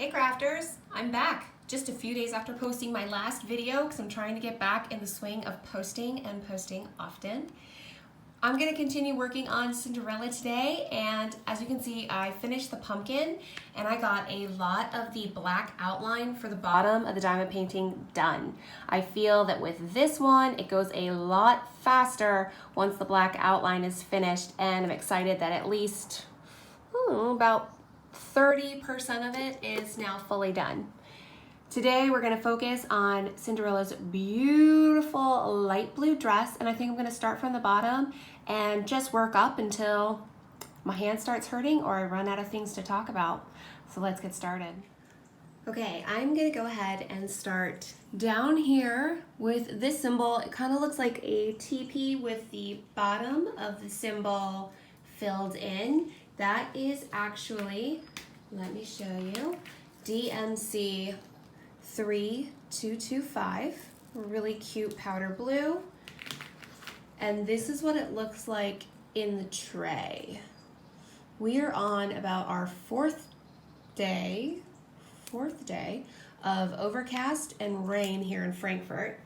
Hey crafters, I'm back. Just a few days after posting my last video because I'm trying to get back in the swing of posting and posting often. I'm going to continue working on Cinderella today, and as you can see, I finished the pumpkin and I got a lot of the black outline for the bottom of the diamond painting done. I feel that with this one, it goes a lot faster once the black outline is finished, and I'm excited that at least about 30% of it is now fully done. Today we're going to focus on Cinderella's beautiful light blue dress, and I think I'm going to start from the bottom and just work up until my hand starts hurting or I run out of things to talk about. So let's get started. Okay, I'm going to go ahead and start down here with this symbol. It kind of looks like a teepee with the bottom of the symbol filled in. That is actually, let me show you, DMC 3225, really cute powder blue. And this is what it looks like in the tray. We are on about our fourth day of overcast and rain here in Frankfurt.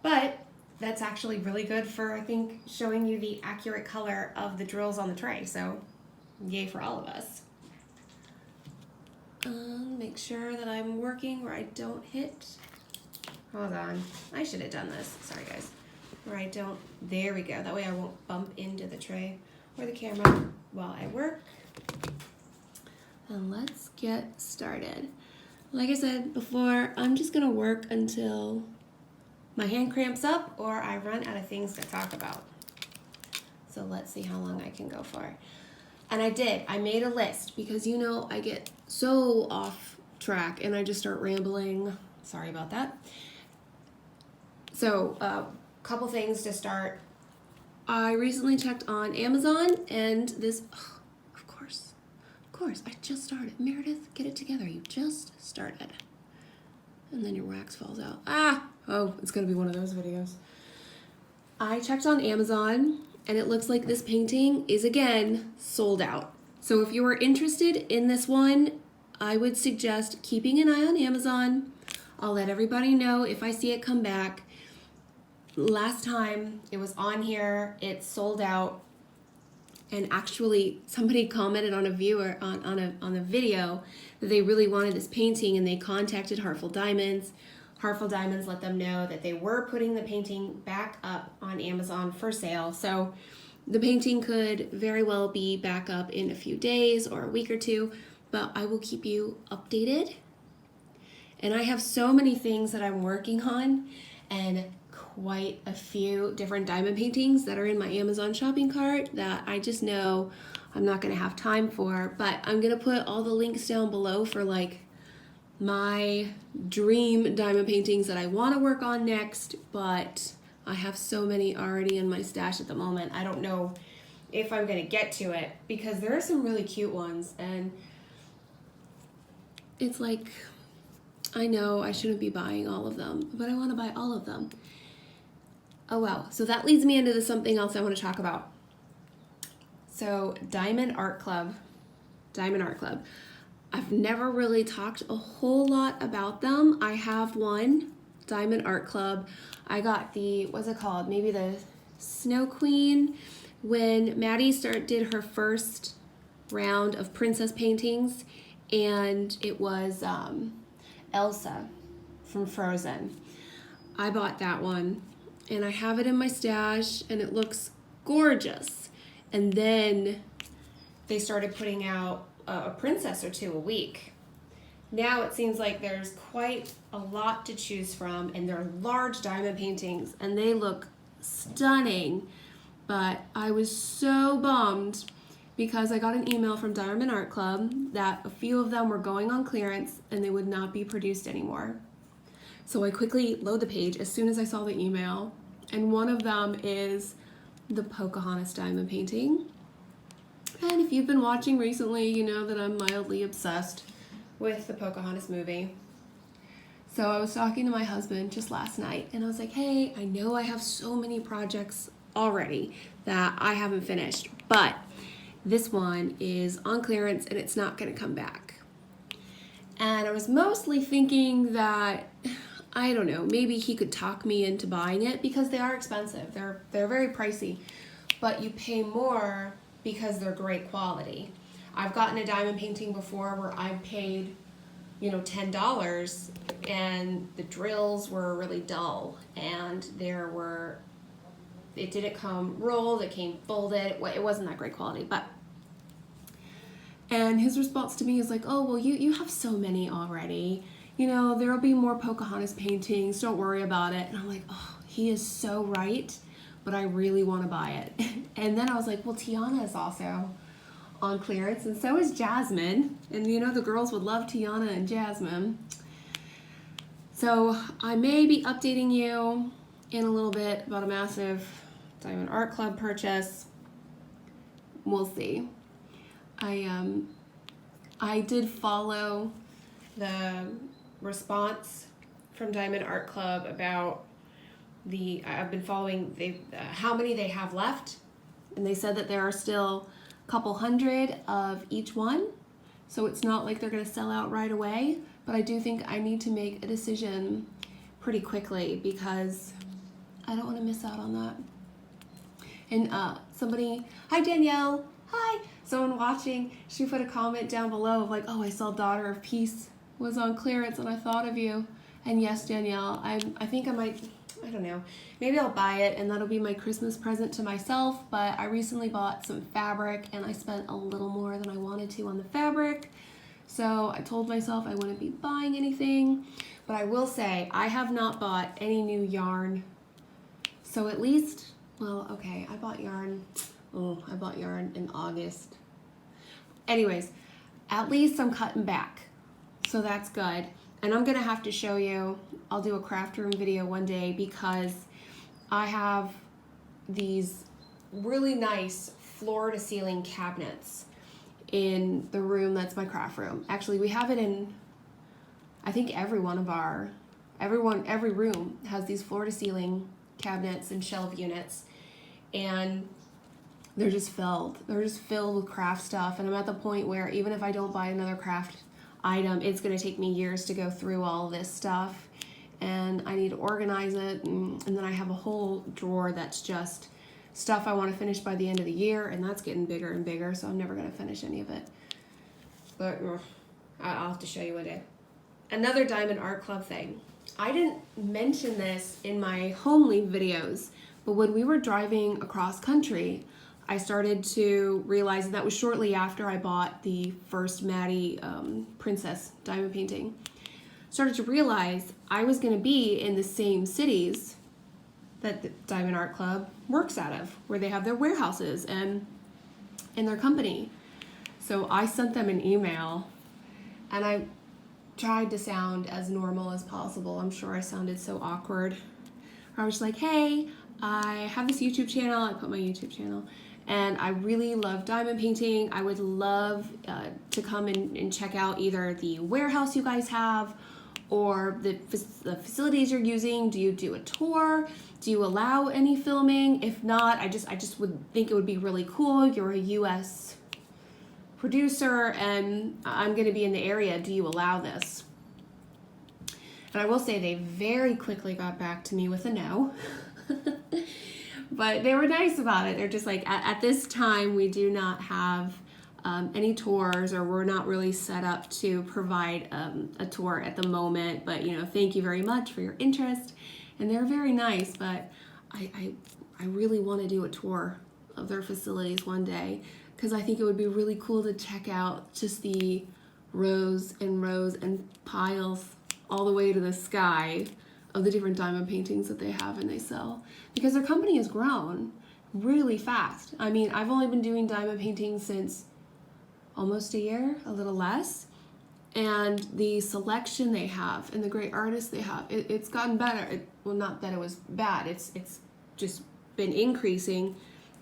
But that's actually really good for, I think, showing you the accurate color of the drills on the tray. So yay for all of us. Make sure that I'm working where I don't hit. Hold on, I should have done this. Sorry guys. Where I don't, there we go. That way I won't bump into the tray or the camera while I work. And let's get started. Like I said before, I'm just gonna work until my hand cramps up or I run out of things to talk about. So let's see how long I can go for. And I made a list because you know I get so off track and I just start rambling. Sorry about that. So couple things to start. I recently checked on Amazon and this, of course, I just started. Meredith, get it together. You just started. And then your wax falls out. Oh, it's gonna be one of those videos. I checked on Amazon and it looks like this painting is again sold out. So if you are interested in this one, I would suggest keeping an eye on Amazon. I'll let everybody know if I see it come back. Last time it was on here, it sold out, and actually somebody commented on a viewer on a video that they really wanted this painting, and they contacted Heartful Diamonds. Heartful Diamonds let them know that they were putting the painting back up on Amazon for sale. So the painting could very well be back up in a few days or a week or two, but I will keep you updated. And I have so many things that I'm working on and quite a few different diamond paintings that are in my Amazon shopping cart that I just know I'm not gonna have time for, but I'm gonna put all the links down below for like my dream diamond paintings that I wanna work on next, but I have so many already in my stash at the moment. I don't know if I'm gonna get to it because there are some really cute ones, and it's like, I know I shouldn't be buying all of them, but I wanna buy all of them. Oh well, so that leads me into something else I want to talk about. So Diamond Art Club. I've never really talked a whole lot about them. I have one, Diamond Art Club. I got the, what's it called? Maybe the Snow Queen. When Maddie did her first round of princess paintings, and it was Elsa from Frozen. I bought that one. And I have it in my stash and it looks gorgeous. And then they started putting out a princess or two a week. Now it seems like there's quite a lot to choose from, and they're large diamond paintings and they look stunning. But I was so bummed because I got an email from Diamond Art Club that a few of them were going on clearance and they would not be produced anymore. So I quickly load the page as soon as I saw the email, and one of them is the Pocahontas diamond painting. And if you've been watching recently, you know that I'm mildly obsessed with the Pocahontas movie. So I was talking to my husband just last night, and I was like, hey, I know I have so many projects already that I haven't finished, but this one is on clearance and it's not gonna come back. And I was mostly thinking that, I don't know, maybe he could talk me into buying it because they are expensive. They're very pricey, but you pay more because they're great quality. I've gotten a diamond painting before where I paid, you know, $10 and the drills were really dull and it didn't come rolled, it came folded, it wasn't that great quality, and his response to me is like, oh, well, you have so many already. You know, there'll be more Pocahontas paintings, don't worry about it. And I'm like, oh, he is so right, but I really want to buy it. And then I was like, well, Tiana is also on clearance, and so is Jasmine. And you know, the girls would love Tiana and Jasmine. So I may be updating you in a little bit about a massive Diamond Art Club purchase. We'll see. I did follow the response from Diamond Art Club about I've been following how many they have left, and they said that there are still a couple hundred of each one, so it's not like they're going to sell out right away, but I do think I need to make a decision pretty quickly because I don't want to miss out on that. And hi Danielle, hi! Someone watching, she put a comment down below of like, oh, I saw Daughter of Peace was on clearance and I thought of you. And yes, Danielle, I think I might, I don't know, maybe I'll buy it and that'll be my Christmas present to myself, but I recently bought some fabric and I spent a little more than I wanted to on the fabric. So I told myself I wouldn't be buying anything, but I will say I have not bought any new yarn. So at least, well, okay, I bought yarn in August. Anyways, at least I'm cutting back. So that's good. And I'm gonna have to show you, I'll do a craft room video one day because I have these really nice floor to ceiling cabinets in the room that's my craft room. Actually, we have it in, I think every room has these floor to ceiling cabinets and shelf units, and they're just filled with craft stuff. And I'm at the point where even if I don't buy another craft item, it's going to take me years to go through all this stuff, and I need to organize it, and then I have a whole drawer that's just stuff I want to finish by the end of the year, and that's getting bigger and bigger, so I'm never going to finish any of it. But I'll have to show you one day. Another Diamond Art Club thing. I didn't mention this in my homely videos, but when we were driving across country, I started to realize, and that was shortly after I bought the first Maddie Princess diamond painting, started to realize I was going to be in the same cities that the Diamond Art Club works out of, where they have their warehouses and in their company. So I sent them an email, and I tried to sound as normal as possible. I'm sure I sounded so awkward. I was like, hey, I have this YouTube channel. I put my YouTube channel, and I really love diamond painting. I would love to come and check out either the warehouse you guys have or the facilities you're using. Do you do a tour? Do you allow any filming? If not, I just would think it would be really cool. You're a US producer and I'm gonna be in the area. Do you allow this? And I will say they very quickly got back to me with a no. But they were nice about it. They're just like, at this time, we do not have any tours, or we're not really set up to provide a tour at the moment. But, you know, thank you very much for your interest. And they're very nice, but I really want to do a tour of their facilities one day, because I think it would be really cool to check out just the rows and piles all the way to the sky of the different diamond paintings that they have and they sell, because their company has grown really fast. I mean, I've only been doing diamond paintings since almost a year, a little less, and the selection they have and the great artists they have, it's gotten better. Well, not that it was bad, it's just been increasing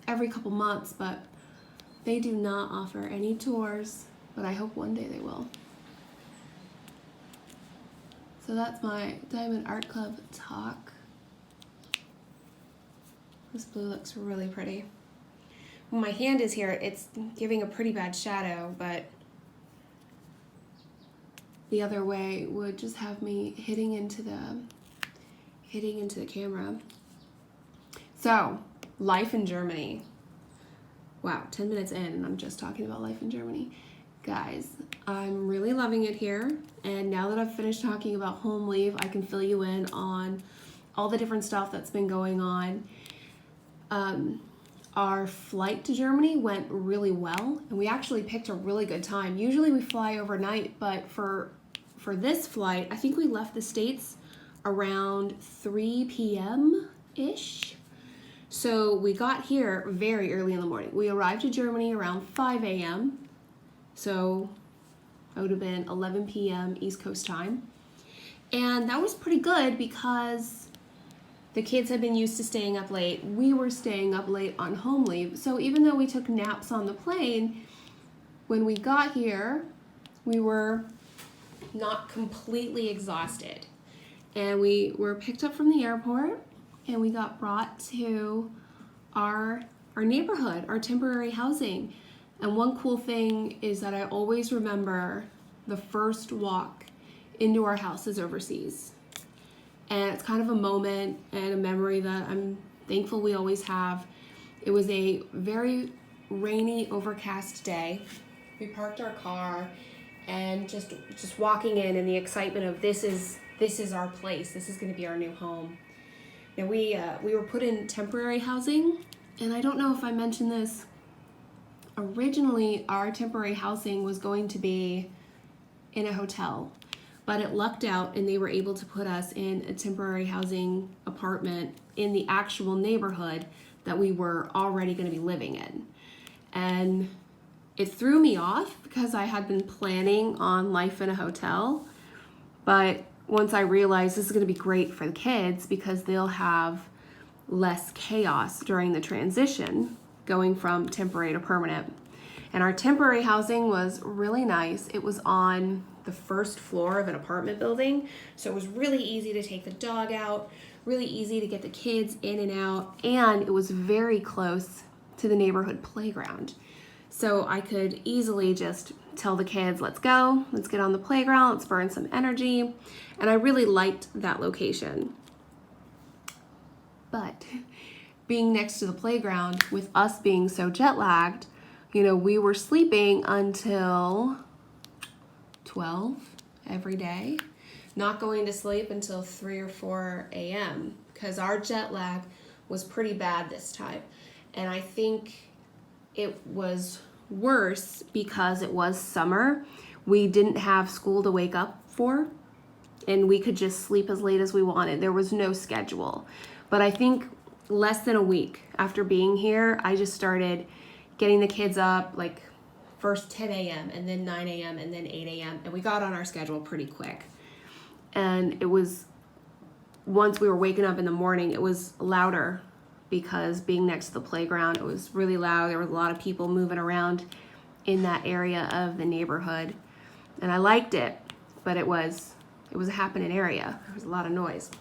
every couple months, but they do not offer any tours, but I hope one day they will. So that's my Diamond Art Club talk. This blue looks really pretty. When my hand is here, it's giving a pretty bad shadow, but the other way would just have me hitting into the camera. So, life in Germany. Wow, 10 minutes in and I'm just talking about life in Germany. Guys, I'm really loving it here. And now that I've finished talking about home leave, I can fill you in on all the different stuff that's been going on. Our flight to Germany went really well, and we actually picked a really good time. Usually we fly overnight, but for this flight, I think we left the States around 3 p.m.-ish. So we got here very early in the morning. We arrived to Germany around 5 a.m. So that would have been 11 p.m. East Coast time. And that was pretty good because the kids had been used to staying up late. We were staying up late on home leave. So even though we took naps on the plane, when we got here, we were not completely exhausted. And we were picked up from the airport and we got brought to our neighborhood, our temporary housing. And one cool thing is that I always remember the first walk into our houses overseas. And it's kind of a moment and a memory that I'm thankful we always have. It was a very rainy, overcast day. We parked our car and just walking in and the excitement of this is our place. This is going to be our new home. Now we were put in temporary housing, and I don't know if I mentioned this. Originally, our temporary housing was going to be in a hotel, but it lucked out and they were able to put us in a temporary housing apartment in the actual neighborhood that we were already going to be living in. And it threw me off because I had been planning on life in a hotel, but once I realized this is going to be great for the kids because they'll have less chaos during the transition going from temporary to permanent. And our temporary housing was really nice. It was on the first floor of an apartment building, so it was really easy to take the dog out, really easy to get the kids in and out, and it was very close to the neighborhood playground. So I could easily just tell the kids, let's go, let's get on the playground, let's burn some energy. And I really liked that location. But being next to the playground, with us being so jet lagged, we were sleeping until 12 every day, not going to sleep until 3 or 4 a.m. because our jet lag was pretty bad this time. And I think it was worse because it was summer. We didn't have school to wake up for, and we could just sleep as late as we wanted. There was no schedule. But I think less than a week after being here, I just started getting the kids up, like first 10 a.m. and then 9 a.m. and then 8 a.m. And we got on our schedule pretty quick. And it was, once we were waking up in the morning, it was louder because being next to the playground, it was really loud. There was a lot of people moving around in that area of the neighborhood. And I liked it, but it was a happening area. There was a lot of noise.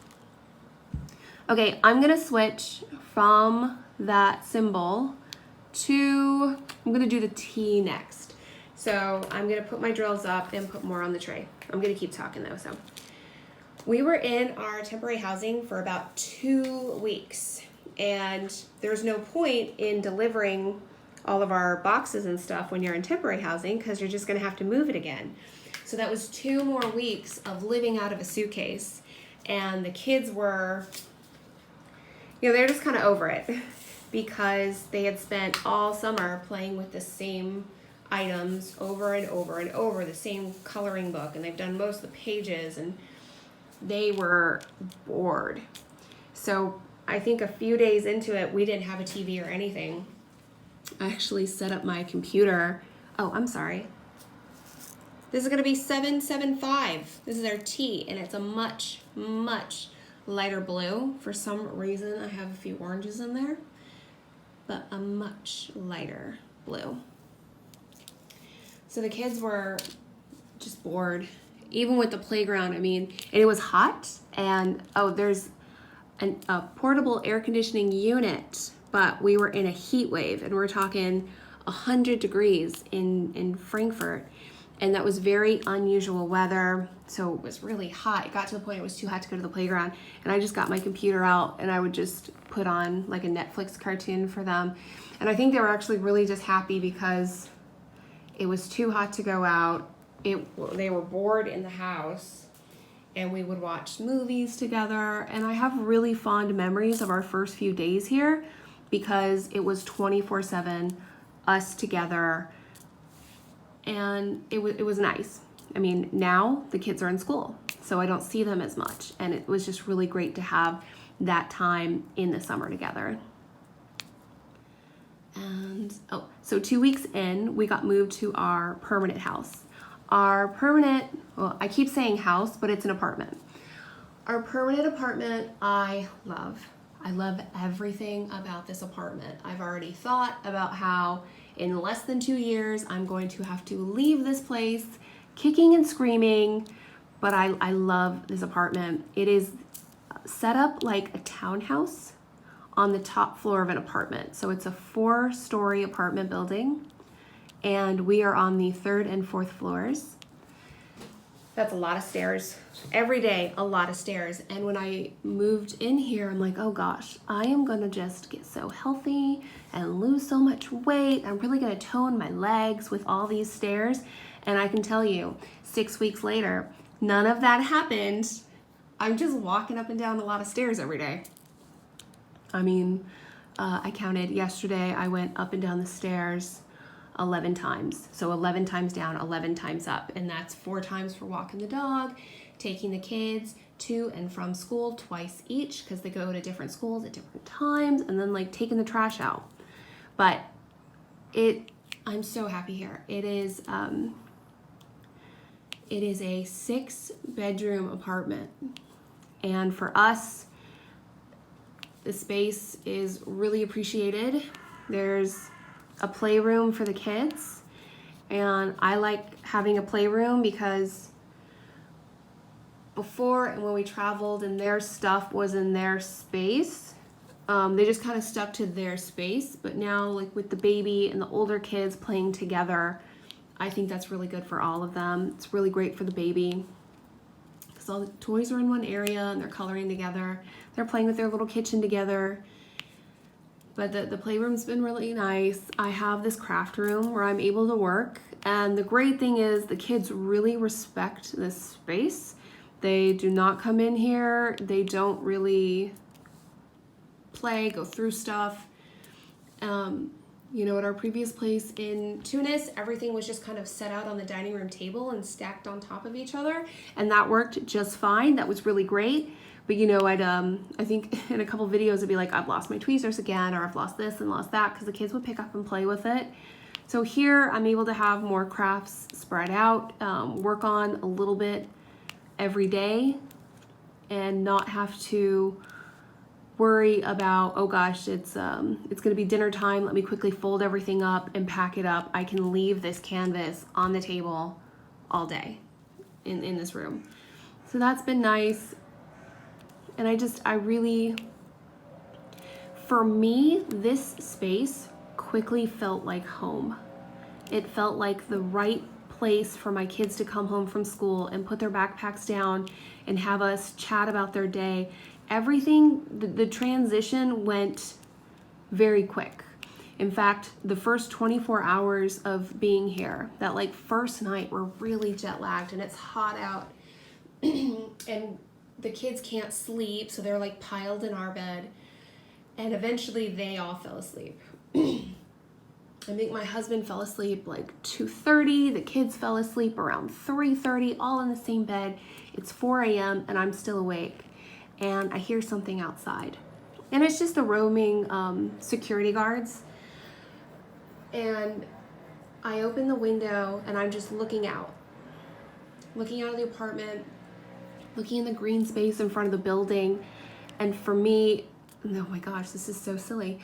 Okay, I'm gonna switch from that symbol to, I'm gonna do the T next. So I'm gonna put my drills up and put more on the tray. I'm gonna keep talking though, so. We were in our temporary housing for about 2 weeks, and there's no point in delivering all of our boxes and stuff when you're in temporary housing because you're just gonna have to move it again. So that was 2 more weeks of living out of a suitcase, and the kids were, they're just kind of over it because they had spent all summer playing with the same items over and over and over, the same coloring book, and they've done most of the pages, and they were bored. So I think a few days into it, we didn't have a TV or anything. I actually set up my computer. Oh, I'm sorry. This is gonna be 775. This is our T, and it's a much, much lighter blue. For some reason, I have a few oranges in there, but a much lighter blue. So the kids were just bored, even with the playground. And it was hot, and there's a portable air conditioning unit, but we were in a heat wave, and we're talking 100 degrees in Frankfurt. and that was very unusual weather. So it was really hot. It got to the point it was too hot to go to the playground, and I just got my computer out and I would just put on like a Netflix cartoon for them. And I think they were actually really just happy because it was too hot to go out. They were bored in the house, and we would watch movies together. And I have really fond memories of our first few days here because it was 24/7 us together, and it was nice. I mean, now the kids are in school, so I don't see them as much, and it was just really great to have that time in the summer together. And so 2 weeks in, we got moved to our permanent house. Our permanent, well, I keep saying house, but it's an apartment. Our permanent apartment, I love. I love everything about this apartment. I've already thought about how in less than 2 years, I'm going to have to leave this place kicking and screaming, but I love this apartment. It is set up like a townhouse on the top floor of an apartment. So it's a 4-story apartment building, and we are on the 3rd and 4th floors. That's a lot of stairs. Every day, a lot of stairs. And when I moved in here, I'm like, oh gosh, I am gonna just get so healthy and lose so much weight. I'm really gonna tone my legs with all these stairs. And I can tell you, 6 weeks later, none of that happened. I'm just walking up and down a lot of stairs every day. I mean, I counted yesterday, I went up and down the stairs 11 times. So 11 times down, 11 times up. And that's 4 times for walking the dog, taking the kids to and from school twice each because they go to different schools at different times, and then like taking the trash out. But I'm so happy here. It is a 6-bedroom apartment. And for us, the space is really appreciated. There's a playroom for the kids, and I like having a playroom because before, and when we traveled and their stuff was in their space, they just kind of stuck to their space. But now, like with the baby and the older kids playing together, I think that's really good for all of them. It's really great for the baby because all the toys are in one area and they're coloring together. They're playing with their little kitchen together. But the playroom's been really nice. I have this craft room where I'm able to work. And the great thing is the kids really respect this space. They do not come in here. They don't really play, go through stuff. You know, at our previous place in Tunis, everything was just kind of set out on the dining room table and stacked on top of each other. And that worked just fine. That was really great. But you know, I think in a couple videos it'd be like, I've lost my tweezers again, or I've lost this and lost that, because the kids would pick up and play with it. So here I'm able to have more crafts spread out, work on a little bit every day, and not have to worry about, oh gosh, it's gonna be dinner time, let me quickly fold everything up and pack it up. I can leave this canvas on the table all day in this room. So that's been nice. And I really, for me, this space quickly felt like home. It felt like the right place for my kids to come home from school and put their backpacks down and have us chat about their day. Everything, the transition went very quick. In fact, the first 24 hours of being here, that like first night, we're really jet lagged and it's hot out and the kids can't sleep, so they're like piled in our bed, and eventually they all fell asleep. I think my husband fell asleep like 2:30, the kids fell asleep around 3:30, all in the same bed. It's 4 a.m. and I'm still awake, and I hear something outside. And it's just the roaming security guards. And I open the window and I'm just looking out of the apartment, looking in the green space in front of the building. And for me, oh my gosh, this is so silly.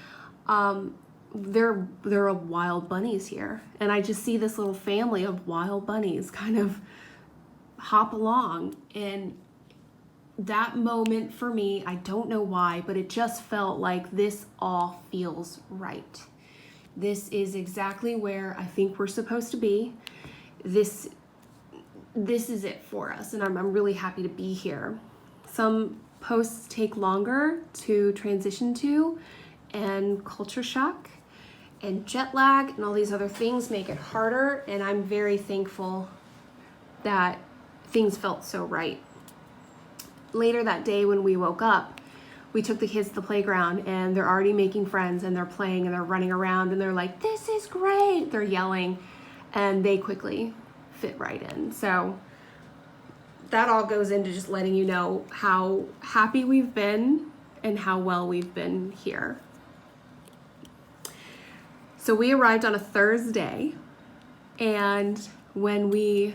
There are wild bunnies here. And I just see this little family of wild bunnies kind of hop along. And that moment for me, I don't know why, but it just felt like this all feels right. This is exactly where I think we're supposed to be. This this is it for us, and I'm really happy to be here. Some posts take longer to transition to, and culture shock and jet lag and all these other things make it harder, and I'm very thankful that things felt so right. Later that day when we woke up, we took the kids to the playground, and they're already making friends, and they're playing, and they're running around, and they're like, "This is great." They're yelling, and they quickly fit right in. So that all goes into just letting you know how happy we've been and how well we've been here. So we arrived on a Thursday, and when we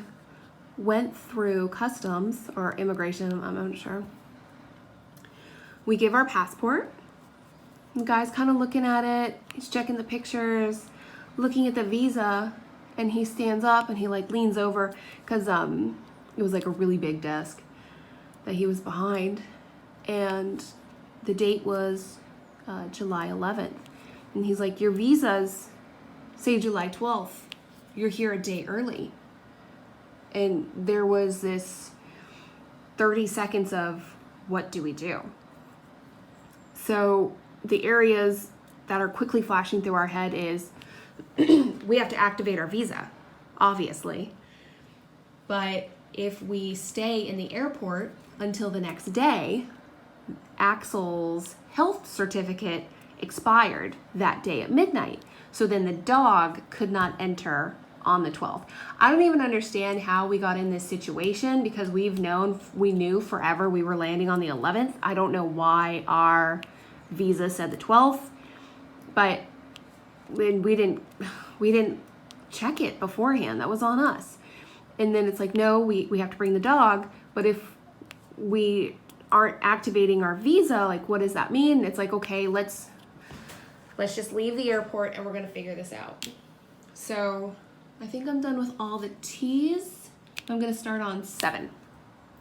went through customs or immigration, I'm not sure, we give our passport. The guy's kind of looking at it, he's checking the pictures, looking at the visa, and he stands up and he like leans over because it was like a really big desk that he was behind, and the date was July 11th, and he's like, "Your visas say July 12th. You're here a day early." And there was this 30 seconds of, what do we do? So the areas that are quickly flashing through our head is we have to activate our visa, obviously. But if we stay in the airport until the next day, Axel's health certificate expired that day at midnight. So then the dog could not enter on the 12th. I don't even understand how we got in this situation, because we knew forever we were landing on the 11th. I don't know why our visa said the 12th, but we didn't check it beforehand. That was on us. And then it's like, no, we have to bring the dog, but if we aren't activating our visa, like, what does that mean? It's like, okay, let's just leave the airport and we're gonna figure this out. So I think I'm done with all the T's. I'm gonna start on 7.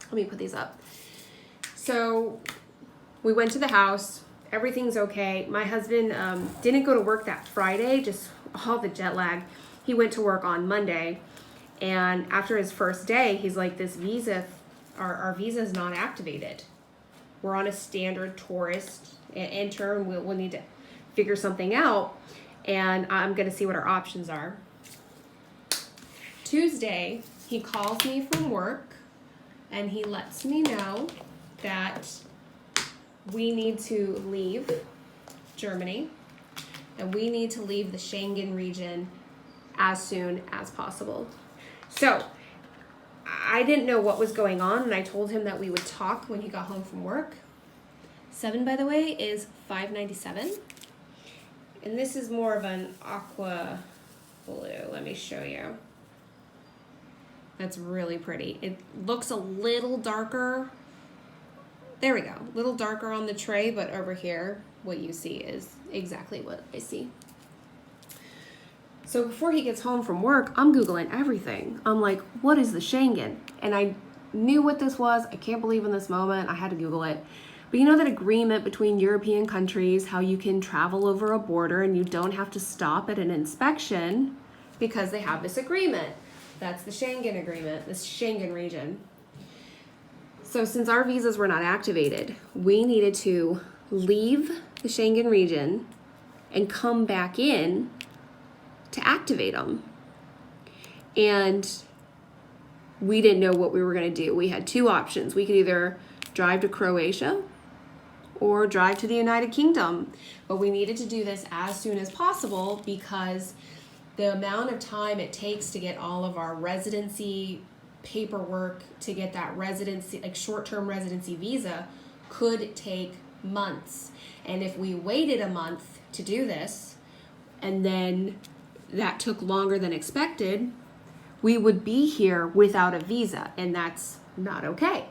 Let me put these up. So we went to the house, everything's okay. My husband didn't go to work that Friday, just all the jet lag. He went to work on Monday, and after his first day, he's like, this visa, our visa is not activated. We're on a standard tourist enter, and we'll need to figure something out, and I'm gonna see what our options are. Tuesday, he calls me from work, and he lets me know that we need to leave Germany, and we need to leave the Schengen region as soon as possible. So I didn't know what was going on, and I told him that we would talk when he got home from work. 7, by the way, is $5.97. And this is more of an aqua blue. Let me show you. That's really pretty. It looks a little darker. There we go. A little darker on the tray, but over here, what you see is exactly what I see. So before he gets home from work, I'm Googling everything. I'm like, what is the Schengen? And I knew what this was. I can't believe in this moment I had to Google it. But you know that agreement between European countries, how you can travel over a border and you don't have to stop at an inspection because they have this agreement. That's the Schengen agreement, this Schengen region. So since our visas were not activated, we needed to leave the Schengen region and come back in to activate them. And we didn't know what we were going to do. We had 2 options. We could either drive to Croatia or drive to the United Kingdom. But we needed to do this as soon as possible because the amount of time it takes to get all of our residency paperwork, to get that residency, like short-term residency visa, could take months. And if we waited a month to do this, and then that took longer than expected, we would be here without a visa, and that's not okay.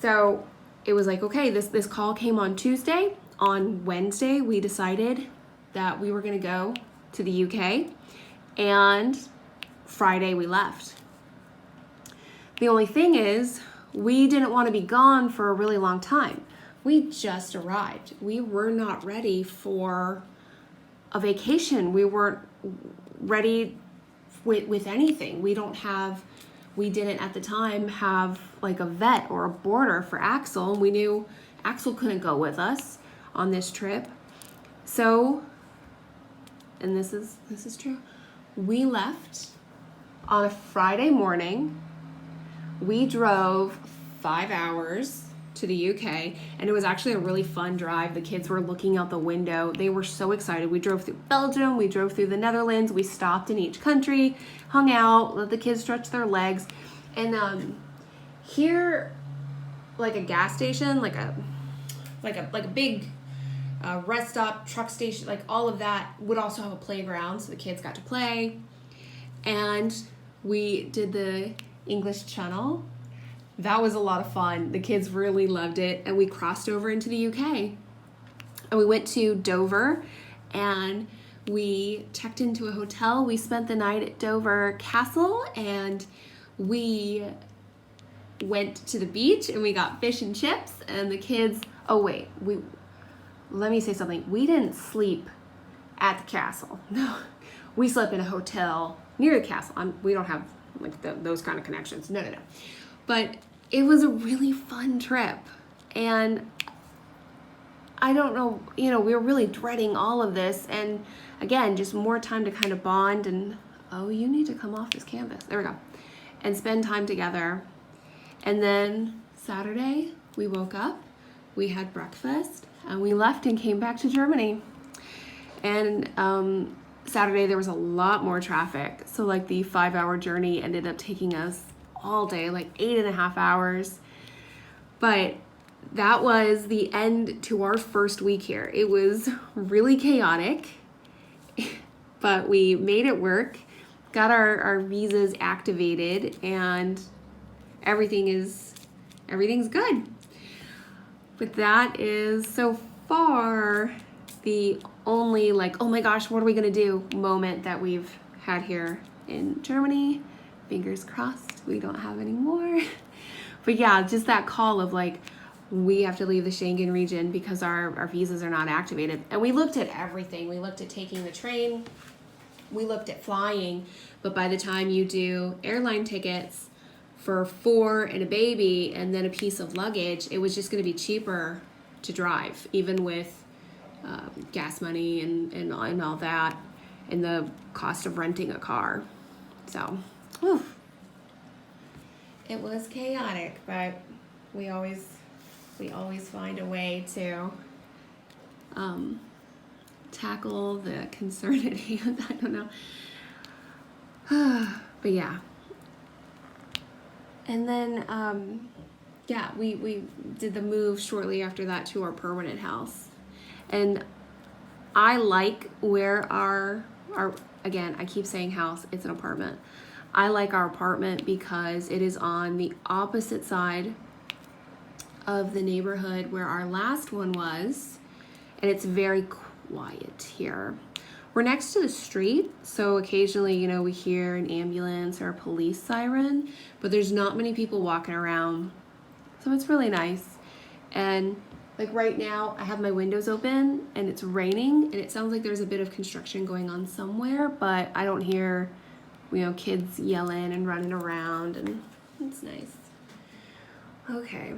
So it was like, okay, this call came on Tuesday. On Wednesday, we decided that we were gonna go to the UK, and Friday we left. The only thing is, we didn't want to be gone for a really long time. We just arrived. We were not ready for a vacation. We weren't ready with anything. We we didn't at the time have like a vet or a boarder for Axel. We knew Axel couldn't go with us on this trip. So, and this is true, we left on a Friday morning. We drove 5 hours to the UK, and it was actually a really fun drive. The kids were looking out the window. They were so excited. We drove through Belgium, we drove through the Netherlands, we stopped in each country, hung out, let the kids stretch their legs. And here, like a gas station, like a big rest stop, truck station, like all of that would also have a playground, so the kids got to play. And we did the English Channel. That was a lot of fun. The kids really loved it. And we crossed over into the UK. And we went to Dover and we checked into a hotel. We spent the night at Dover Castle and we went to the beach and we got fish and chips. And the kids, let me say something. We didn't sleep at the castle. No, we slept in a hotel near the castle. We don't have like those kind of connections. No. But it was a really fun trip. And I don't know, we were really dreading all of this. And again, just more time to kind of bond and, you need to come off this canvas. There we go. And spend time together. And then Saturday, we woke up, we had breakfast, and we left and came back to Germany. And Saturday, there was a lot more traffic. So like the 5-hour journey ended up taking us all day, like 8.5 hours. But that was the end to our first week here. It was really chaotic, but we made it work, got our visas activated, and everything's good. But that is so far the only like, oh my gosh, what are we gonna do moment that we've had here in Germany. Fingers crossed we don't have any more. But yeah, just that call of like, we have to leave the Schengen region because our visas are not activated. And we looked at everything. We looked at taking the train. We looked at flying. But by the time you do airline tickets for 4 and a baby and then a piece of luggage, it was just going to be cheaper to drive, even with gas money and all that, and the cost of renting a car. So, whew. It was chaotic, but we always find a way to tackle the concern at hand. I don't know. But yeah. And then, we did the move shortly after that to our permanent house. And I like where our again, I keep saying house, it's an apartment. I like our apartment because it is on the opposite side of the neighborhood where our last one was, and it's very quiet here. We're next to the street, so occasionally, we hear an ambulance or a police siren, but there's not many people walking around, so it's really nice. And like right now, I have my windows open and it's raining, and it sounds like there's a bit of construction going on somewhere, but I don't hear, kids yelling and running around, and it's nice. Okay,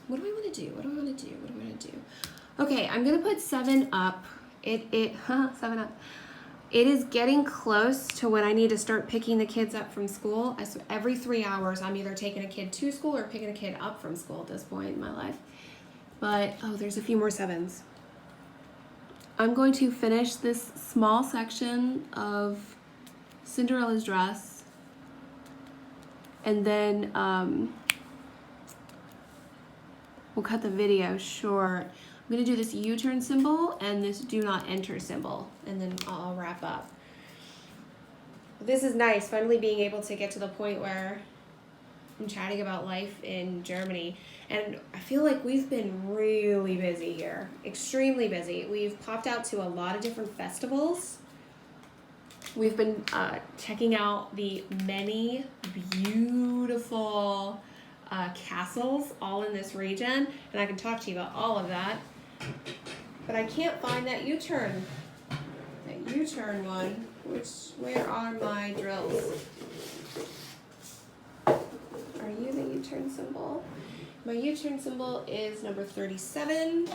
what do I want to do? Okay, I'm gonna put 7 Up. 7 Up. It is getting close to when I need to start picking the kids up from school. So every 3 hours, I'm either taking a kid to school or picking a kid up from school at this point in my life. But, there's a few more 7s. I'm going to finish this small section of Cinderella's dress, and then we'll cut the video short. I'm going to do this U-turn symbol and this do not enter symbol, and then I'll wrap up. This is nice, finally being able to get to the point where I'm chatting about life in Germany. And I feel like we've been really busy here, extremely busy. We've popped out to a lot of different festivals. We've been checking out the many beautiful castles all in this region, and I can talk to you about all of that. But I can't find that U-turn one. Where are my drills? Are you the U-turn symbol? My U-turn symbol is number 37.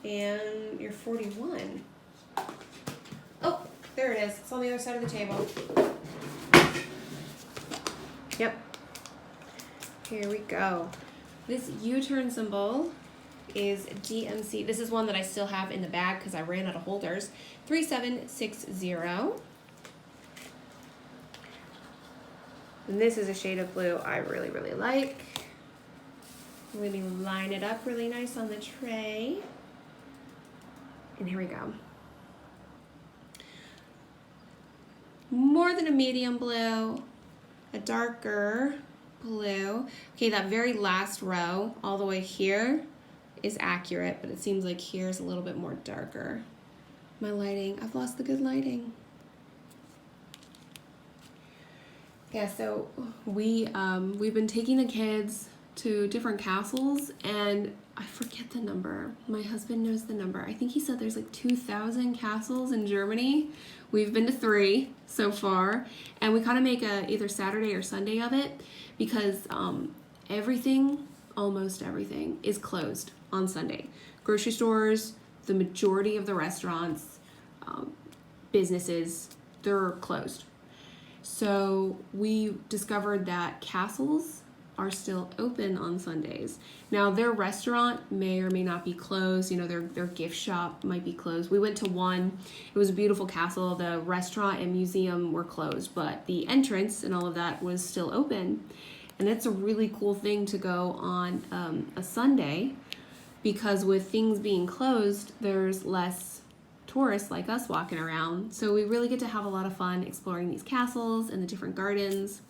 And you're 41. Oh, there it is. It's on the other side of the table. Yep. Here we go. This U-turn symbol is DMC. This is one that I still have in the bag because I ran out of holders. 3760. And this is a shade of blue I really, really like. Let me line it up really nice on the tray. And here we go. More than a medium blue, a darker blue. Okay, that very last row all the way here is accurate, but it seems like here's a little bit more darker. My lighting, I've lost the good lighting. Yeah, so we've been taking the kids to different castles, and I forget the number. My husband knows the number. I think he said there's like 2,000 castles in Germany. We've been to 3 so far, and we kind of make a either Saturday or Sunday of it because everything, almost everything, is closed on Sunday. Grocery stores, the majority of the restaurants, businesses, they're closed. So we discovered that castles are still open on Sundays. Now their restaurant may or may not be closed. You know, their gift shop might be closed. We went to one. It was a beautiful castle. The restaurant and museum were closed, but the entrance and all of that was still open. And it's a really cool thing to go on a Sunday because with things being closed, there's less tourists like us walking around. So we really get to have a lot of fun exploring these castles and the different gardens.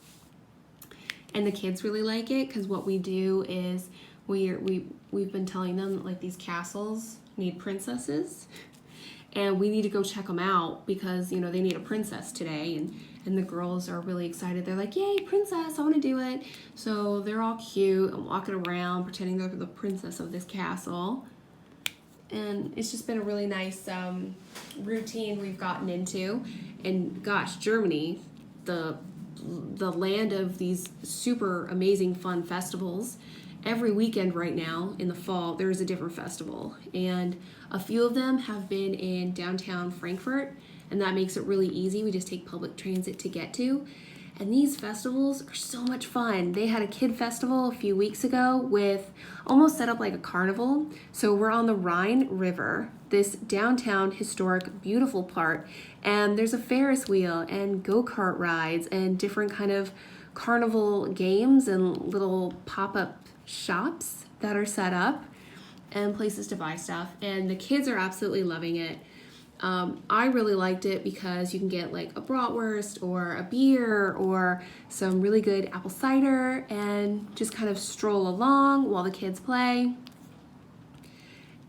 And the kids really like it because what we do is we've been telling them that, like, these castles need princesses and we need to go check them out because, you know, they need a princess today, and the girls are really excited. They're like, yay, princess, I want to do it. So they're all cute and walking around pretending they're the princess of this castle. And it's just been a really nice routine we've gotten into. And gosh, Germany, the land of these super amazing fun festivals. Every weekend right now in the fall, there's a different festival. And a few of them have been in downtown Frankfurt, and that makes it really easy. We just take public transit to get to. And these festivals are so much fun. They had a kid festival a few weeks ago with almost set up like a carnival. So we're on the Rhine River, this downtown historic beautiful part, and there's a Ferris wheel and go-kart rides and different kind of carnival games and little pop-up shops that are set up and places to buy stuff. And the kids are absolutely loving it. I really liked it because you can get like a bratwurst or a beer or some really good apple cider and just kind of stroll along while the kids play.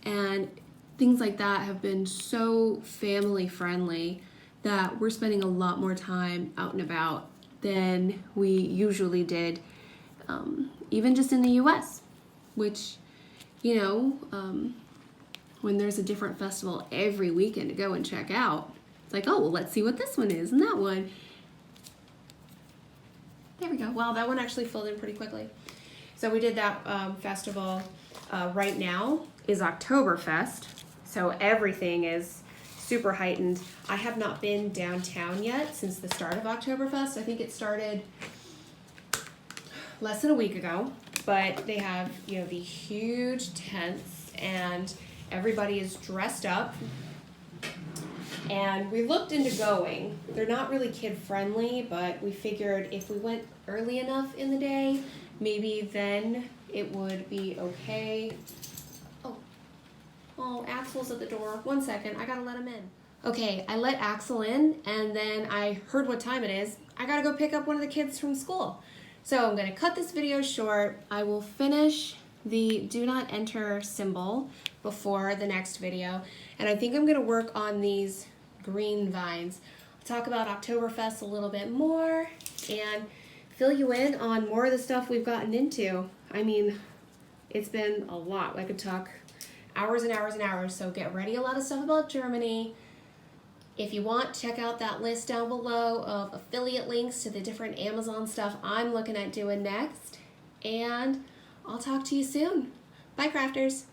And things like that have been so family friendly that we're spending a lot more time out and about than we usually did, even just in the US, which, you know, when there's a different festival every weekend to go and check out, it's like, oh, well, let's see what this one is and that one. There we go. Wow, that one actually filled in pretty quickly. So we did that festival. Right now is Oktoberfest, so everything is super heightened. I have not been downtown yet since the start of Oktoberfest. I think it started less than a week ago, but they have, you know, the huge tents and everybody is dressed up, and we looked into going. They're not really kid friendly, but we figured if we went early enough in the day, maybe then it would be okay. Oh, Axel's at the door. 1 second, I gotta let him in. Okay, I let Axel in, and then I heard what time it is. I gotta go pick up one of the kids from school. So I'm gonna cut this video short. I will finish the do not enter symbol before the next video, and I think I'm gonna work on these green vines. I'll talk about Oktoberfest a little bit more and fill you in on more of the stuff we've gotten into. I mean, it's been a lot. I could talk hours and hours and hours, so get ready. A lot of stuff about Germany, If you want, check out that list down below of affiliate links to the different Amazon stuff I'm looking at doing next. And I'll talk to you soon. Bye, crafters.